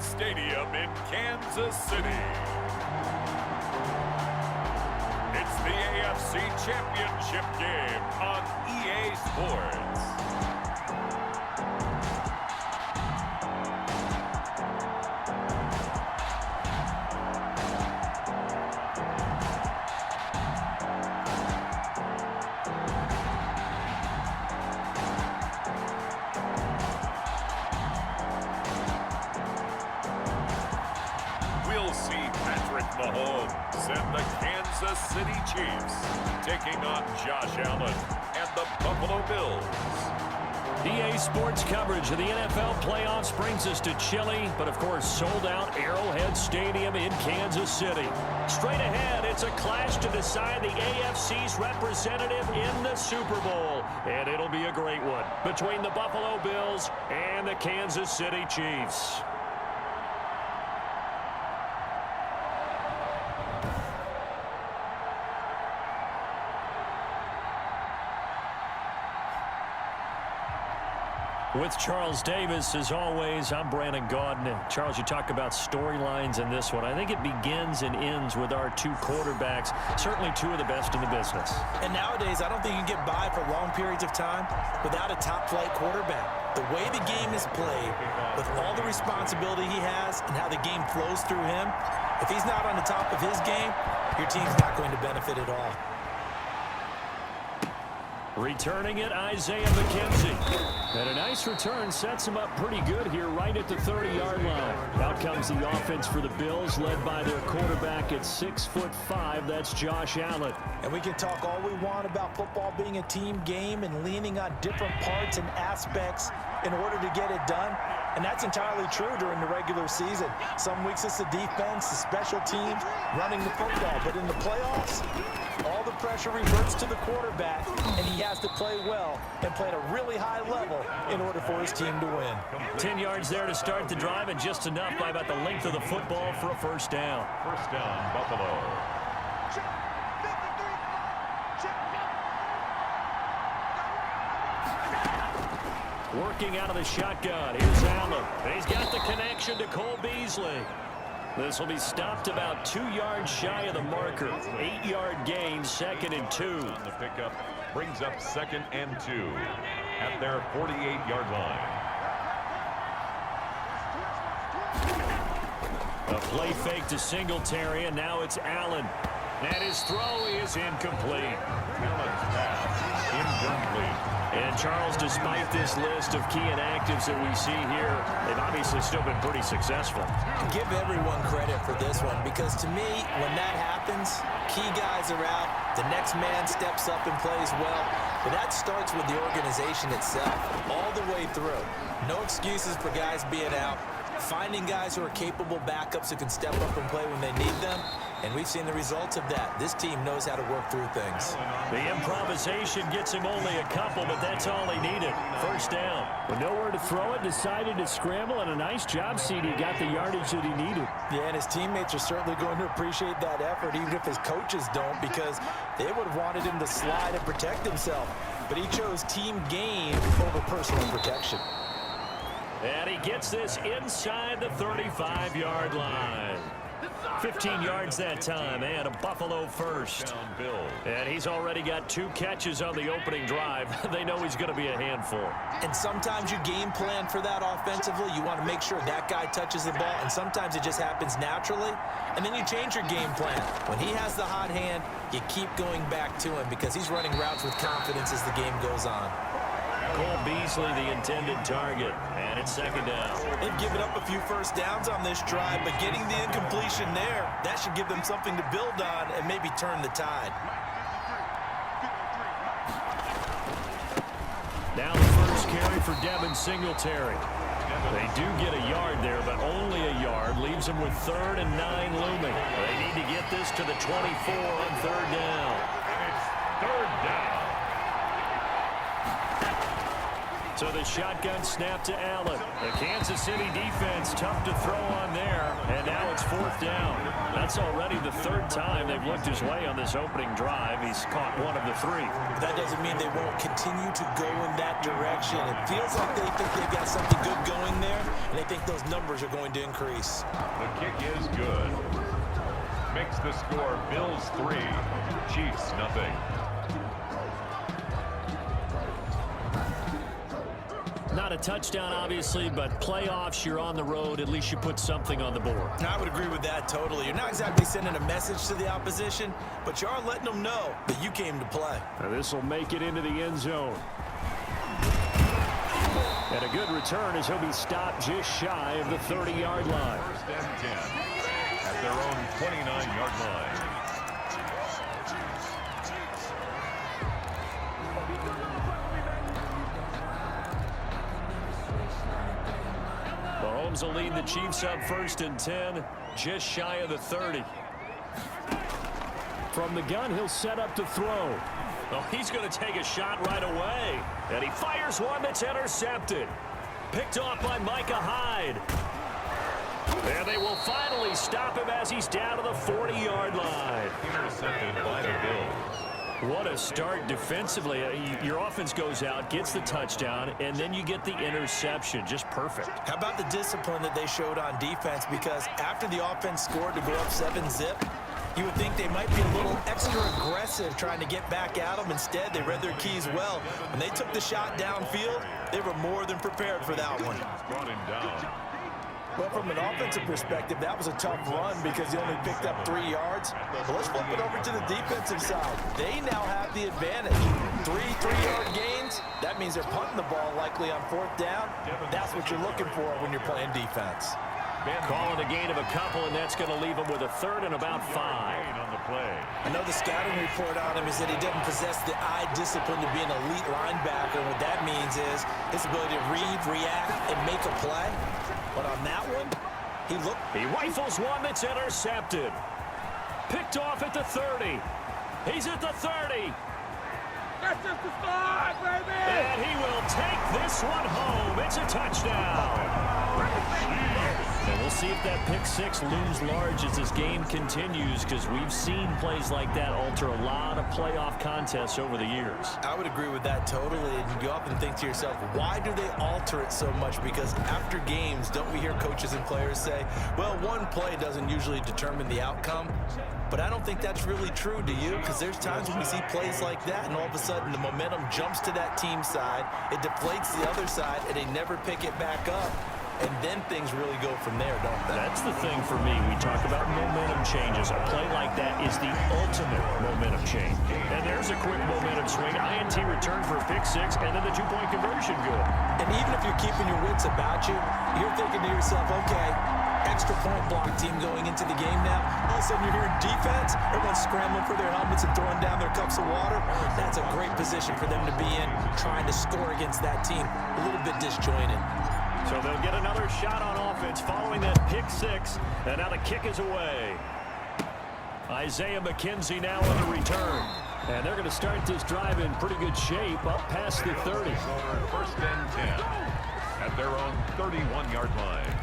Stadium in Kansas City. It's the AFC Championship game on EA Sports. Mahomes and the Kansas City Chiefs taking on Josh Allen and the Buffalo Bills. EA Sports coverage of the NFL playoffs brings us to chilly, but of course sold-out Arrowhead Stadium in Kansas City. Straight ahead, it's a clash to decide the AFC's representative in the Super Bowl, and it'll be a great one between the Buffalo Bills and the Kansas City Chiefs. With Charles Davis, as always, I'm Brandon Gaudin. Charles, you talk about storylines in this one. I think it begins and ends with our two quarterbacks, certainly two of the best in the business. And nowadays, I don't think you can get by for long periods of time without a top-flight quarterback. The way the game is played, with all the responsibility he has and how the game flows through him, if he's not on the top of his game, your team's not going to benefit at all. Returning it, Isaiah McKenzie. And a nice return sets him up pretty good here right at the 30-yard line. Out comes the offense for the Bills, led by their quarterback at 6'5". That's Josh Allen. And we can talk all we want about football being a team game and leaning on different parts and aspects in order to get it done. And that's entirely true during the regular season. Some weeks it's the defense, the special teams, running the football. But in the playoffs, all the pressure reverts to the quarterback, and he has to play well and play at a really high level in order for his team to win. 10 yards there to start the drive, and just enough by about the length of the football for a first down. First down, Buffalo. Working out of the shotgun. Here's Allen. He's got the connection to Cole Beasley. This will be stopped about 2 yards shy of the marker. 8-yard gain, 2nd and 2. On the pickup brings up 2nd and 2 at their 48-yard line. A play fake to Singletary, and now it's Allen. And his throw is incomplete. Allen's pass incomplete. And Charles, despite this list of key inactives that we see here, they've obviously still been pretty successful. Give everyone credit for this one, because to me, when that happens, key guys are out, the next man steps up and plays well. But that starts with the organization itself, all the way through. No excuses for guys being out. Finding guys who are capable backups who can step up and play when they need them. And we've seen the results of that. This team knows how to work through things. The improvisation gets him only a couple, but that's all he needed. First down. With nowhere to throw it, decided to scramble, and a nice job, CD. Got the yardage that he needed. Yeah, and his teammates are certainly going to appreciate that effort, even if his coaches don't, because they would have wanted him to slide and protect himself. But he chose team gain over personal protection. And he gets this inside the 35-yard line. 15 yards that time, and a Buffalo first. And he's already got 2 catches on the opening drive. They know he's going to be a handful. And sometimes you game plan for that offensively. You want to make sure that guy touches the ball, and sometimes it just happens naturally. And then you change your game plan. When he has the hot hand, you keep going back to him because he's running routes with confidence as the game goes on. Cole Beasley, the intended target, and it's 2nd down. They've given up a few first downs on this drive, but getting the incompletion there, that should give them something to build on and maybe turn the tide. Now the first carry for Devin Singletary. They do get a yard there, but only a yard. Leaves them with 3rd and 9 looming. They need to get this to the 24 on 3rd down. And it's 3rd down. So the shotgun snap to Allen. The Kansas City defense tough to throw on there. And now it's 4th down. That's already the 3rd time they've looked his way on this opening drive. He's caught 1 of the 3. That doesn't mean they won't continue to go in that direction. It feels like they think they've got something good going there, and they think those numbers are going to increase. The kick is good. Makes the score Bills 3, Chiefs nothing. Not a touchdown, obviously, but playoffs, you're on the road. At least you put something on the board. I would agree with that totally. You're not exactly sending a message to the opposition, but you are letting them know that you came to play. Now this will make it into the end zone. And a good return as he'll be stopped just shy of the 30-yard line. 1st and 10 at their own 29-yard line. Mahomes will lead the Chiefs up 1st and 10, just shy of the 30. From the gun, he'll set up to throw. Oh, he's going to take a shot right away. And he fires one that's intercepted. Picked off by Micah Hyde. And they will finally stop him as he's down to the 40-yard line. Intercepted by the Bills. What a start defensively. Your offense goes out, gets the touchdown, and then you get the interception. Just perfect. How about the discipline that they showed on defense? Because after the offense scored to go up 7-zip, you would think they might be a little extra aggressive trying to get back at them. Instead, they read their keys well. When they took the shot downfield, they were more than prepared for that one. Brought him down. Well, from an offensive perspective, that was a tough run because he only picked up 3 yards. But let's flip it over to the defensive side. They now have the advantage. 3 3-yard gains. That means they're punting the ball likely on 4th down. That's what you're looking for when you're playing defense. Calling a gain of a couple, and that's going to leave him with a 3rd and about 5. On the play. I know the scouting report on him is that he doesn't possess the eye discipline to be an elite linebacker. What that means is his ability to read, react, and make a play. But on that one, he rifles one that's intercepted. Picked off at the 30. He's at the 30. That's just the start, baby! And he will take this one home. It's a touchdown. And we'll see if that pick 6 looms large as this game continues, because we've seen plays like that alter a lot of playoff contests over the years. I would agree with that totally, and you often think to yourself, why do they alter it so much? Because after games, don't we hear coaches and players say, well, one play doesn't usually determine the outcome? But I don't think that's really true, do you? Because there's times when we see plays like that, and all of a sudden the momentum jumps to that team side, it deflates the other side, and they never pick it back up. And then things really go from there, don't they? That's the thing for me. We talk about momentum changes. A play like that is the ultimate momentum change. And there's a quick momentum swing. INT return for a pick 6, and then the 2-point conversion good. And even if you're keeping your wits about you, you're thinking to yourself, okay, extra point block team going into the game now. All of a sudden you're hearing defense. Everyone's scrambling for their helmets and throwing down their cups of water. That's a great position for them to be in, trying to score against that team. A little bit disjointed. So they'll get another shot on offense following that pick 6. And now the kick is away. Isaiah McKenzie now on the return. And they're going to start this drive in pretty good shape up past the 30. 1st and 10 at their own 31-yard line.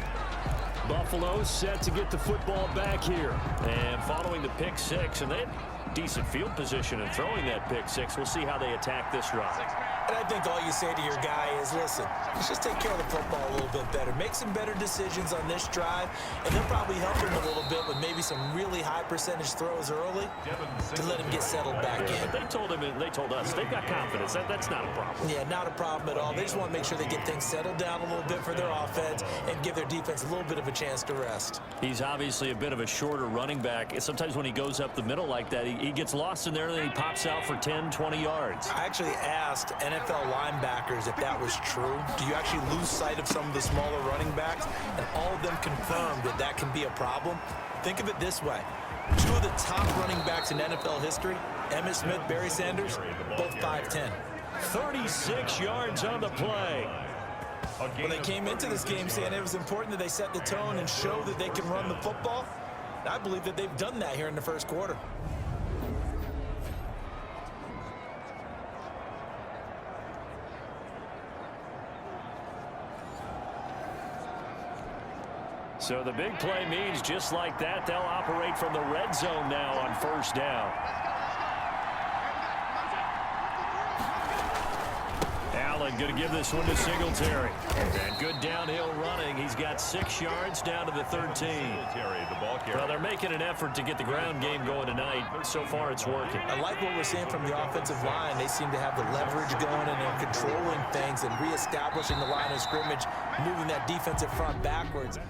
Buffalo set to get the football back here. And following the pick 6, and they had decent field position in throwing that pick 6. We'll see how they attack this drive. And I think all you say to your guy is, listen, let's just take care of the football a little bit better. Make some better decisions on this drive, and they'll probably help him a little bit with maybe some really high percentage throws early to let him get settled back in. But they told him, and they told us, they've got confidence. That's not a problem. Yeah, not a problem at all. They just want to make sure they get things settled down a little bit for their offense and give their defense a little bit of a chance to rest. He's obviously a bit of a shorter running back. Sometimes when he goes up the middle like that, he gets lost in there, and then he pops out for 10, 20 yards. I actually asked NFL linebackers if that was true. Do you actually lose sight of some of the smaller running backs? And all of them confirmed that that can be a problem. Think of it this way. 2 of the top running backs in NFL history, Emmitt Smith, Barry Sanders, both 5'10". 36 yards on the play. When they came into this game saying it was important that they set the tone and show that they can run the football, I believe that they've done that here in the first quarter. So the big play means just like that, they'll operate from the red zone now on first down. Allen going to give this one to Singletary. And good downhill running. He's got 6 yards down to the 13. Well, they're making an effort to get the ground game going tonight. So far, it's working. I like what we're seeing from the offensive line. They seem to have the leverage going, and they're controlling things and reestablishing the line of scrimmage, moving that defensive front backwards.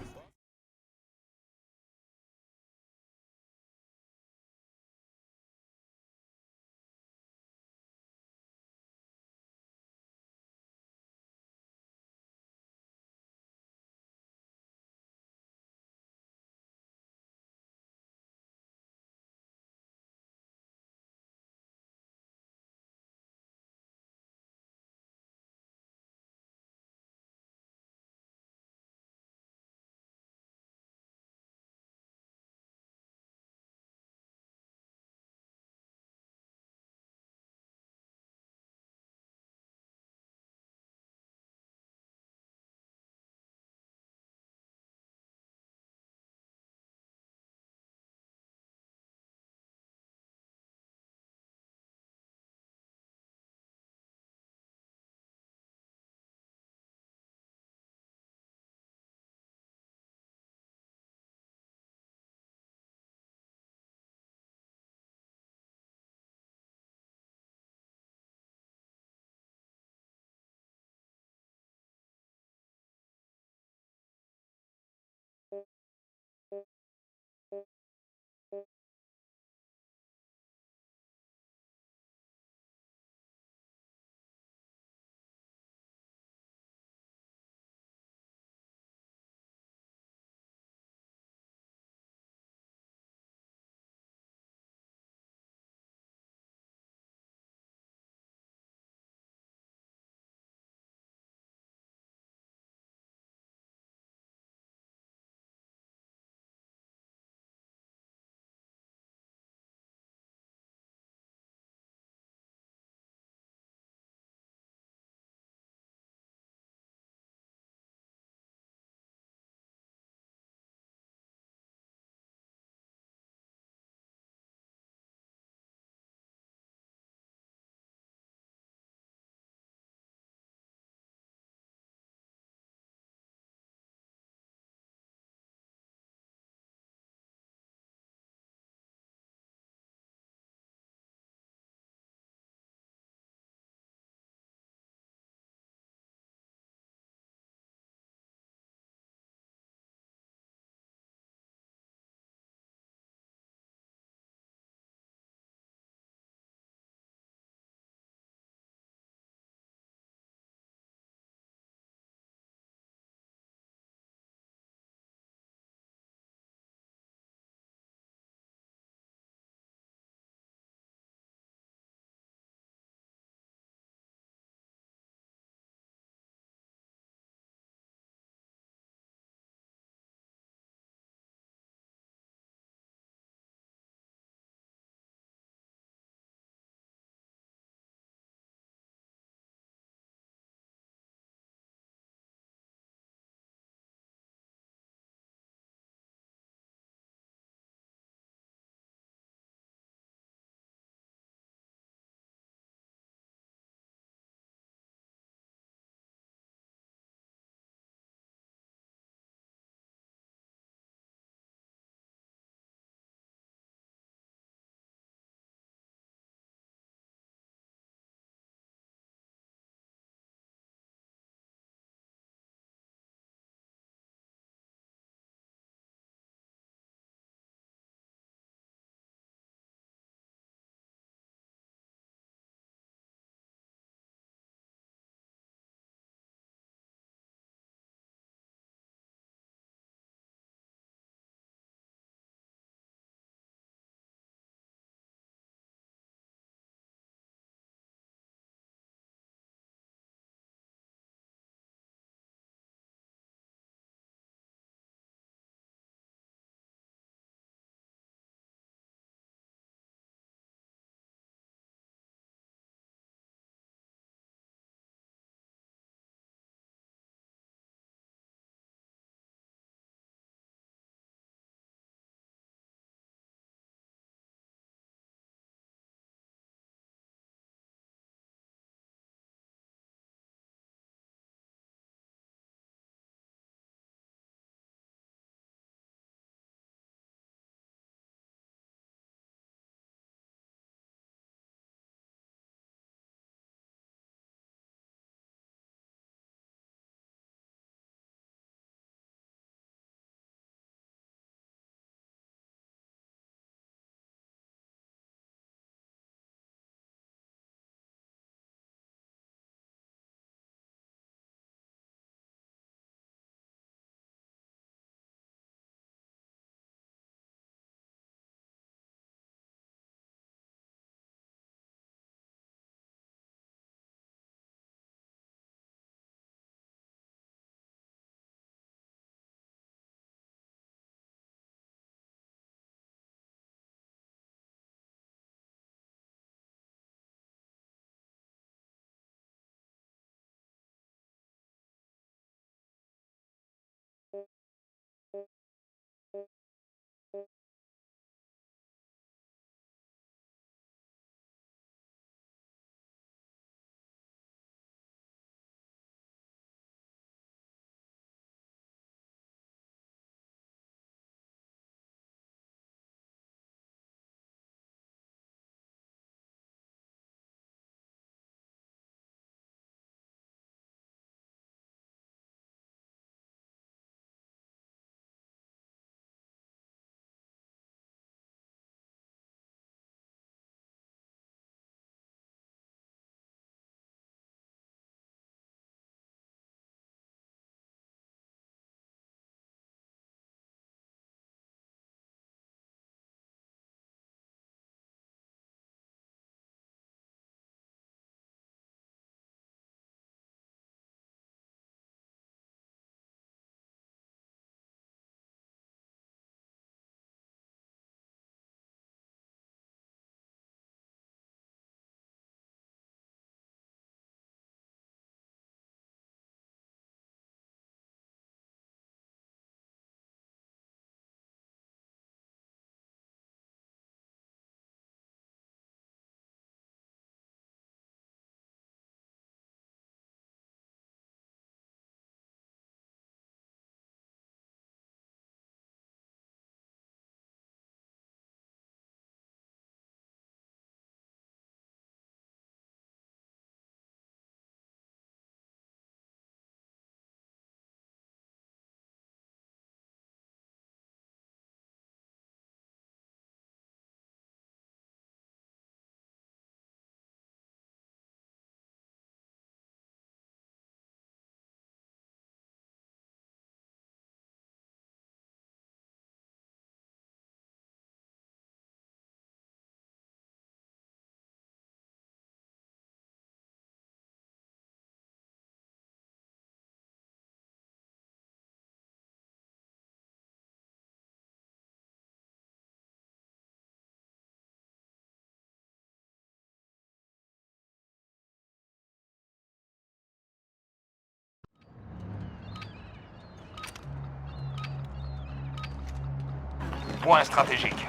Point stratégique.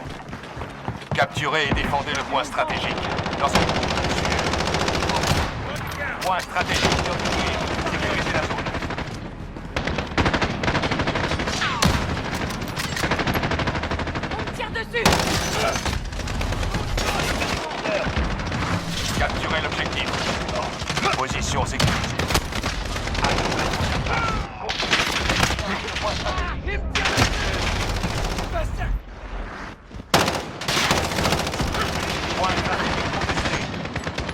Capturez et défendez le point stratégique. Point stratégique identifié. Sécurisez la zone. On me tire dessus. Capturez l'objectif. Position sécurisée. Il me tire dessus. Bastard. Point stratégique contesté.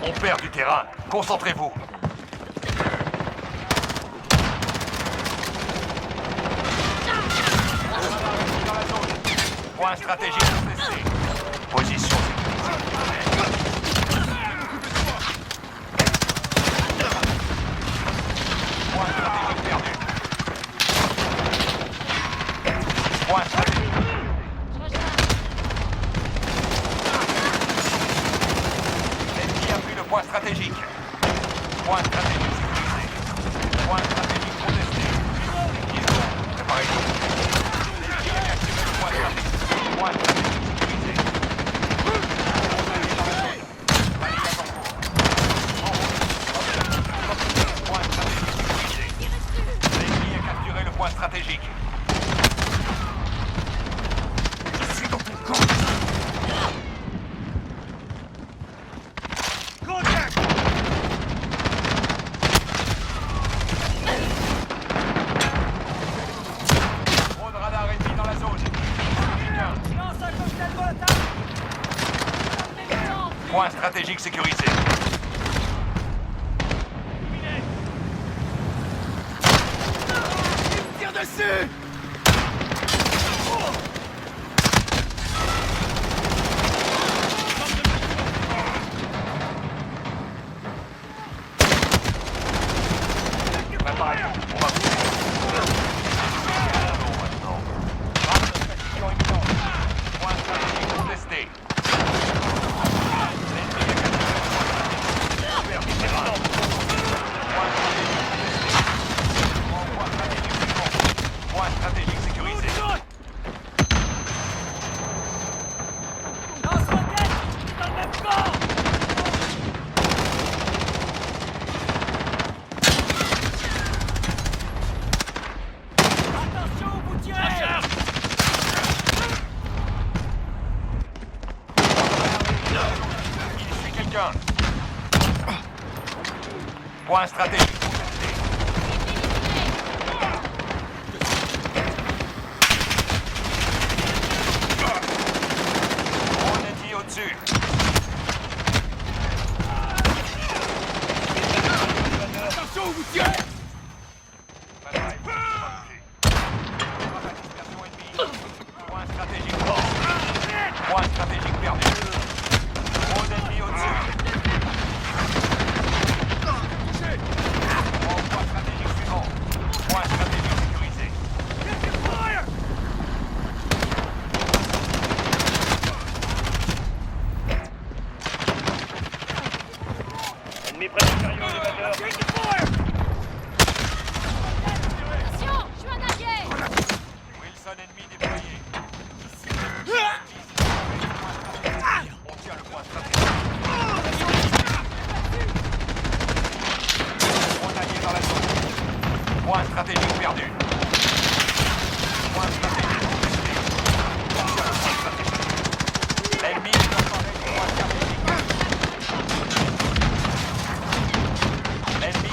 On perd du terrain. Concentrez-vous. Point stratégique contesté. Position sécurisée. Point stratégique perdu. Point stratégique. L'ennemi a pris le point stratégique. Point stratégique sécurisé. Point stratégique contesté. Préparez-vous. L'ennemi a capturé le point stratégique. Point stratégique sécurisé. Validation en cours. Point stratégique sécurisé. L'ennemi a capturé le point stratégique. Je suis dans ton camp. Contact. Drone radar ennemi dans la zone. Lance un cocktail molotov. Point stratégique sécurisé. Il me tire dessus. Préparez-vous. On va vous maintenant. Rame de précision imminente. Point stratégique contesté. L'ennemi a capturé le point stratégique. Perd du terrain. Point stratégique contesté. Point stratégique suivant. Point stratégique sécurisé. Lance-roquette. Dans le même camp. Attention où vous tirez. Il suit quelqu'un. Point stratégique contesté. Drone ennemi au-dessus. Attention où vous tirez. Préparez-vous. Dispersion ennemie. Point stratégique contesté. Point stratégique perdu. Drone ennemi au-dessus. Point stratégique suivant. Point stratégique sécurisé. Fire. Ennemi près du carrière élévateur. Taking fire. Attention, je suis en arrière. Wilson ennemi déployé. On tient le point stratégique. On allié dans la zone. Point stratégique perdu. Point stratégique contesté. On tient le point stratégique. L'ennemi est en point stratégique. L'ennemi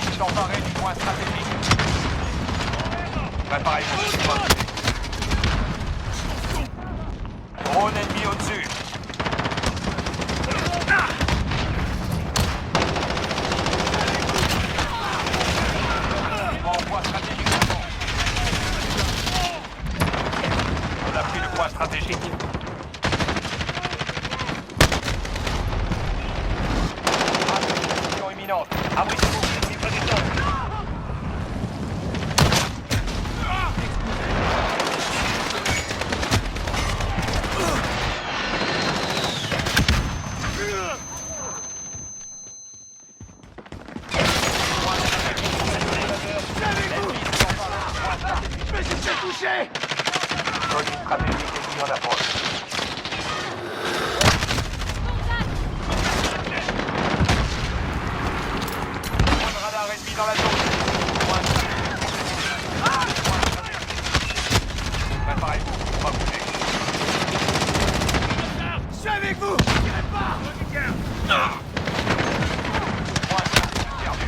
Point stratégique perdu.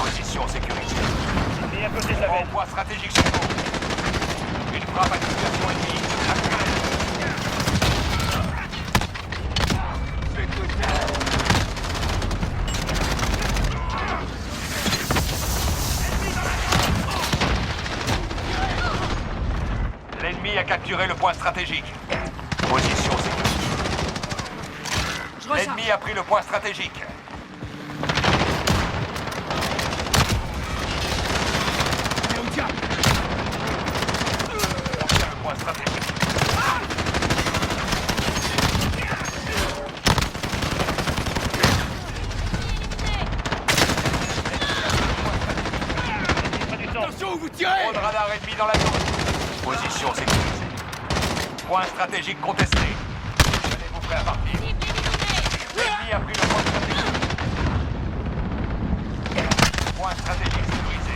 Position sécurisée. Grand point stratégique chez vous. Une frappe à situation ennemie. L'ennemi a capturé le point stratégique. Position sécurisée. L'ennemi a pris le point stratégique. On tient le point stratégique. Attention où vous tirez! Trop de radar ennemi dans la zone. Position sécurisée. Point stratégique contesté. Allez-vous prêts à partir. L'ennemi a pris le point stratégique. Point stratégique sécurisé.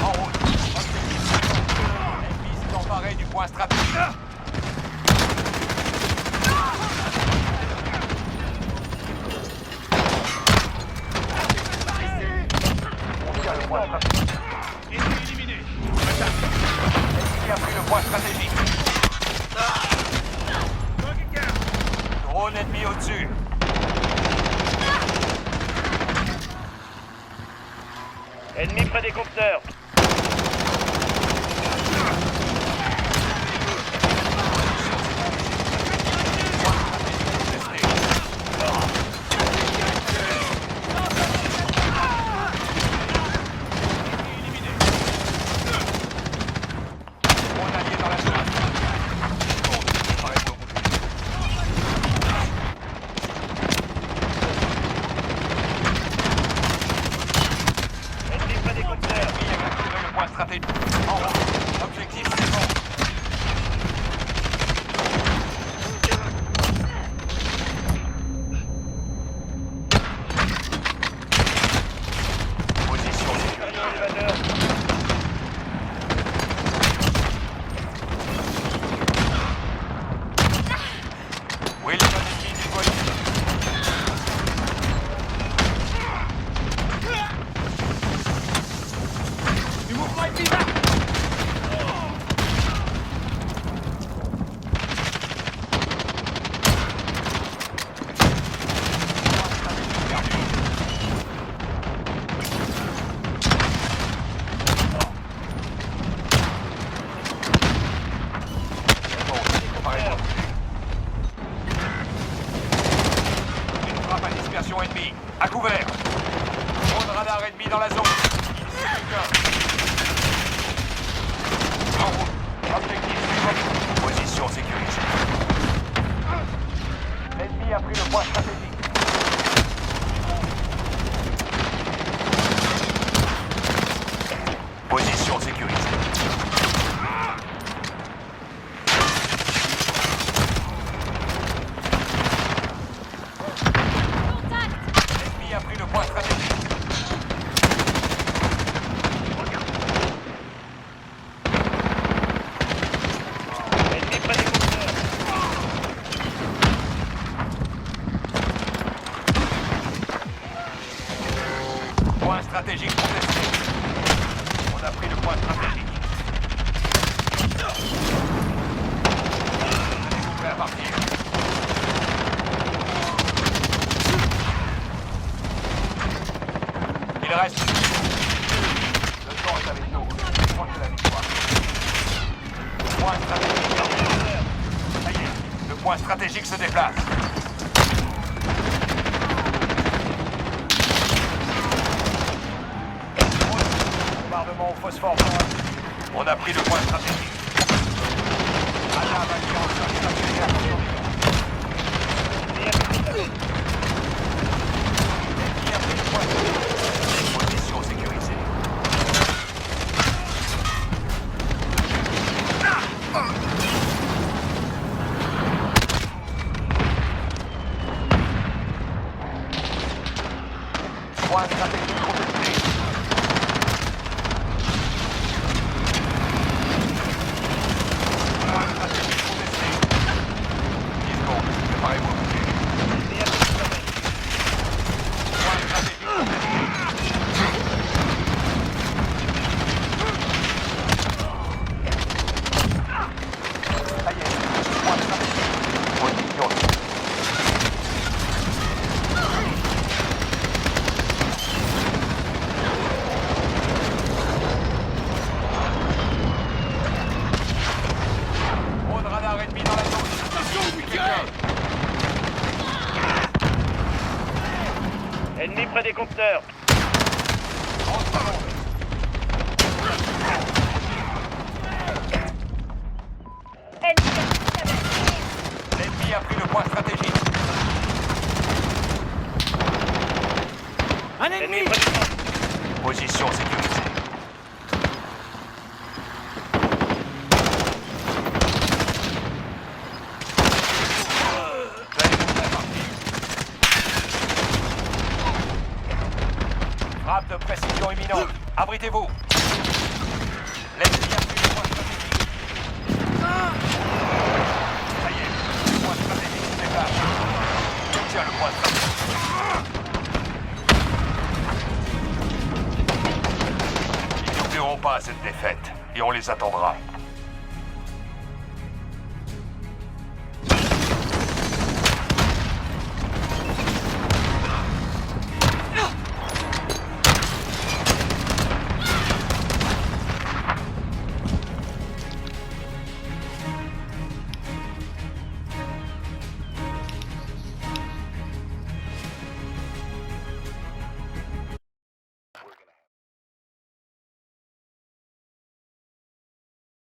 En route. Objectif suivant. L'ennemi s'est emparé du point stratégique. On tient le point stratégique. Éliminé! L'ennemi a pris le point stratégique. Drone ennemi au-dessus. Ennemi près des compteurs. Drone allié dans la zone. Arrêtez au bout. Ennemi près des compteurs. L'ennemi a capturé le point stratégique. En route. Objectif suivant. Position sécurisée. Élévateur. Wilson ennemi du voici. Du mouvement ennemi là! Une frappe à dispersion ennemie. À couvert. Drone radar ennemi dans la zone. En route. Objectif suivant. Position sécurisée. L'ennemi a pris le point stratégique. Position sécurisée. Contact! L'ennemi a pris le point stratégique. Ennemi près des compteurs. Point stratégique contesté. On a pris le point stratégique. Allez-vous prêts à partir. Il reste. Le temps est avec nous. Proche de la victoire. Point stratégique. Ça y est. Le point stratégique se déplace. Bombardement au phosphore. On a pris le point stratégique. Alarme alliance stationnaire. Ennemi a pris le point stratégique. Position sécurisée. Point stratégique contesté. Point stratégique contesté. 10 secondes. Ennemi près des compteurs. L'ennemi a pris le point stratégique. Un Ennemi ennemi. près des compteurs. Position sécurisée. Frappe de précision imminente. Abritez-vous. L'ennemi a pris le point stratégique. Ça y est, le point stratégique se dégage. Tiens le point stratégique. Ils n'oublieront pas cette défaite et on les attendra.